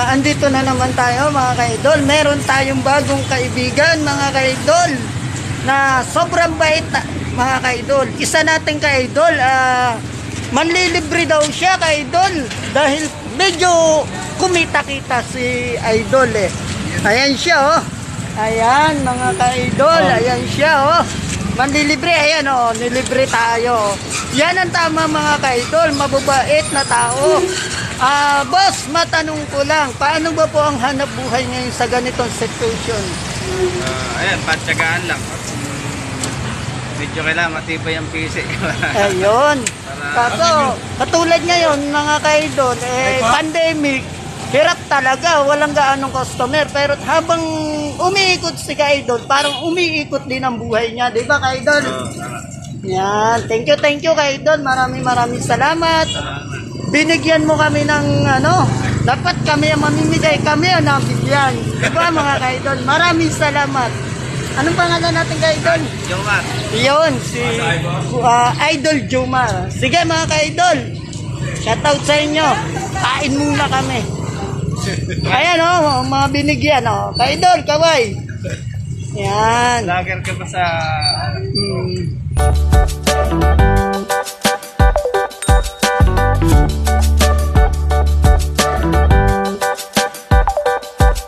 Andito na naman tayo mga ka-idol. Meron tayong bagong kaibigan mga ka-idol na sobrang bait mga ka-idol. Isa nating ka-idol, manlilibre daw siya ka-idol dahil medyo kumita-kita si idol eh. Ayan siya oh. Ayan mga ka-idol, ayan siya oh. Manlilibre, ayan oh, nilibre tayo. Yan ang tama mga ka-idol, mababait na tao. Boss, matanong ko lang, paano ba po ang hanap buhay ngayon sa ganitong situation? Ayan, patsagaan lang. Medyo kailangan matibay ang PC. Ayun. Kaso, katulad ngayon mga ka-idol, pandemic, hirap talaga, walang gaanong customer. Pero habang umiikot si ka-idol, parang umiikot din ang buhay niya. Di ba ka-idol? Yan. Thank you ka-idol. Maraming salamat. Binigyan mo kami ng dapat kami ang mamimigay, kami ang nabigyan. Diba mga ka-idol? Maraming salamat. Anong pangalan natin ka-idol? Jomar. Yun, si Idol Jomar. Sige mga ka-idol, shoutout sa inyo. Kain muna kami. Ayan mga binigyan Ka-idol, kaway. Yan. Lager ka ba sa...